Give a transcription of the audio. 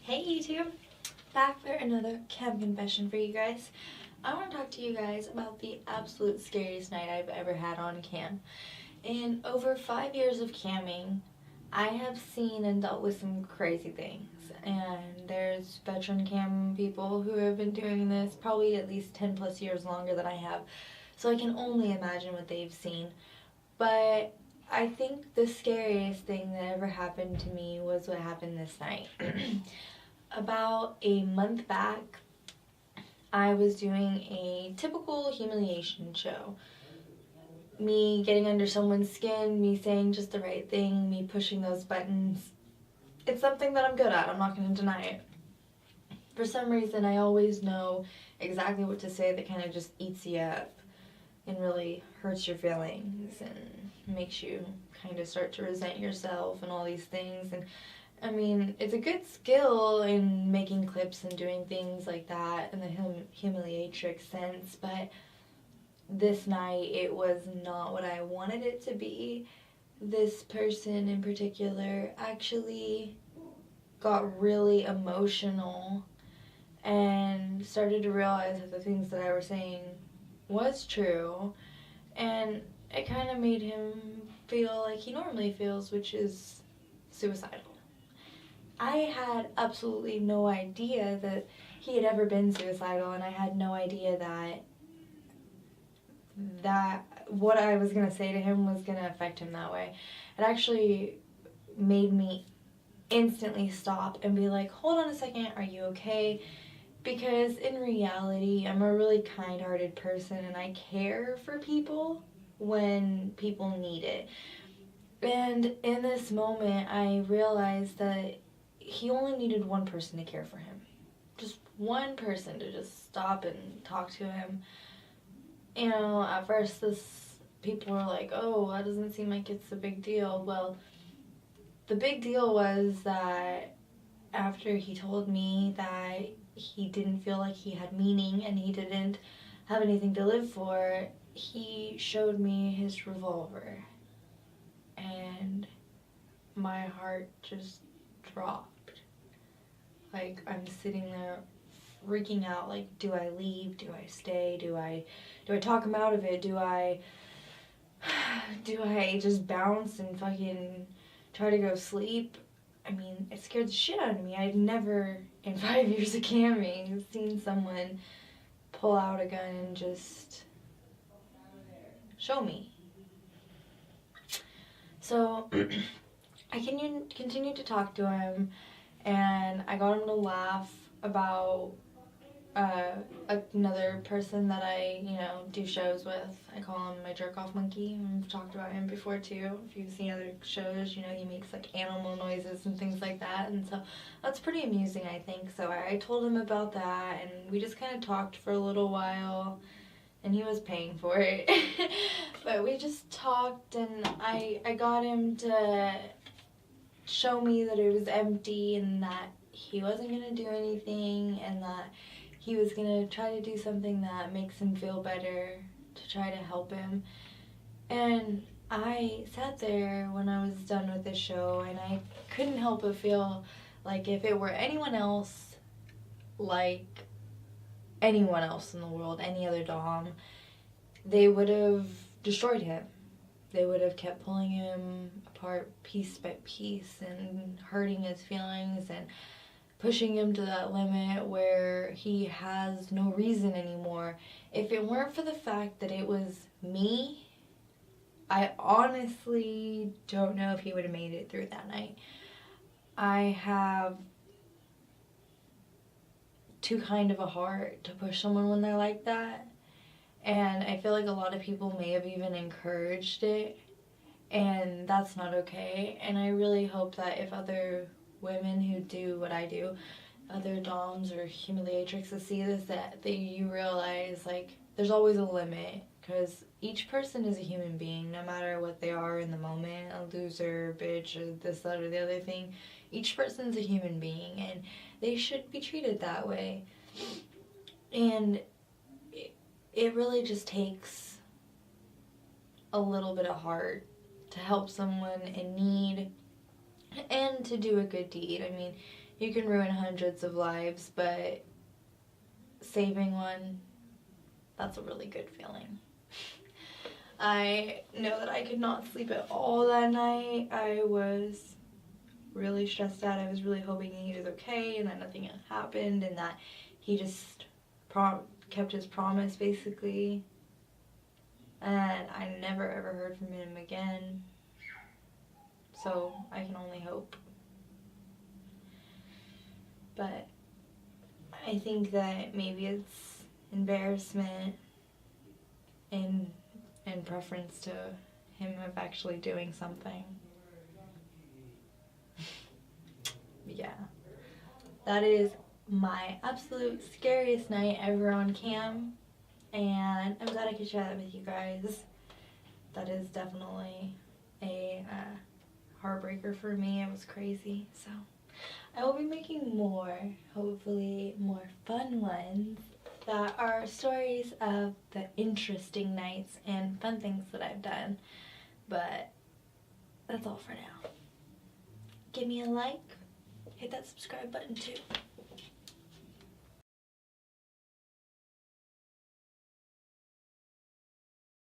Hey YouTube! Back for another cam confession for you guys. I want to talk to you guys about the absolute scariest night I've ever had on cam. In over 5 years of camming, I have seen and dealt with some crazy things. And there's veteran cam people who have been doing this probably at least 10 plus years longer than I have. So I can only imagine what they've seen. But I think the scariest thing that ever happened to me was what happened this night. About a month back, I was doing a typical humiliation show. Me getting under someone's skin, me saying just the right thing, me pushing those buttons. It's something that I'm good at, I'm not going to deny it. For some reason, I always know exactly what to say that kind of just eats you up and really hurts your feelings and makes you kind of start to resent yourself and all these things. And I mean, it's a good skill in making clips and doing things like that in the humiliatrix sense, but this night it was not what I wanted it to be. This person in particular actually got really emotional and started to realize that the things that I was saying was true, and it kind of made him feel like he normally feels, which is suicidal. I had absolutely no idea that he had ever been suicidal, and I had no idea that what I was going to say to him was going to affect him that way. It actually made me instantly stop and be like, hold on a second, are you okay? Because in reality, I'm a really kind-hearted person and I care for people when people need it. And in this moment, I realized that he only needed one person to care for him. Just one person to just stop and talk to him. You know, at first people were like, oh, that doesn't seem like it's a big deal. Well, the big deal was that after he told me that he didn't feel like he had meaning and he didn't have anything to live for, he showed me his revolver. And my heart just dropped. Like, I'm sitting there freaking out, like, do I leave? Do I stay? Do I talk him out of it? Do I just bounce and fucking try to go sleep? I mean, it scared the shit out of me. I'd never, in 5 years of camming, seen someone pull out a gun and just show me. So, I continued to talk to him, and I got him to laugh about another person that I, do shows with. I call him my jerk-off monkey. I've talked about him before too. If you've seen other shows, he makes like animal noises and things like that, and so that's pretty amusing, I think. So I told him about that, and we just kind of talked for a little while, and he was paying for it. But we just talked, and I got him to show me that it was empty and that he wasn't going to do anything, and that he was going to try to do something that makes him feel better, to try to help him. And I sat there when I was done with the show, and I couldn't help but feel like if it were anyone else, like anyone else in the world, any other dom, they would have destroyed him. They would have kept pulling him apart piece by piece and hurting his feelings and pushing him to that limit where he has no reason anymore. If it weren't for the fact that it was me, I honestly don't know if he would have made it through that night. I have too kind of a heart to push someone when they're like that. And I feel like a lot of people may have even encouraged it, and that's not okay. And I really hope that if other women who do what I do, other doms or humiliatrixes see this, that you realize, like, there's always a limit, because each person is a human being, no matter what they are in the moment, a loser, bitch, or this, that, or the other thing. Each person's a human being, and they should be treated that way. And it really just takes a little bit of heart to help someone in need and to do a good deed. I mean, you can ruin hundreds of lives, but saving one, that's a really good feeling. I know that I could not sleep at all that night. I was really stressed out. I was really hoping he was okay and that nothing had happened and that he just kept his promise, basically. And I never ever heard from him again. So I can only hope. But I think that maybe it's embarrassment in preference to him of actually doing something. Yeah. That is my absolute scariest night ever on cam. And I'm glad I could share that with you guys. That is definitely a heartbreaker for me. It was crazy. So I will be making more, hopefully more fun ones that are stories of the interesting nights and fun things that I've done. But that's all for now. Give me a like, hit that subscribe button too.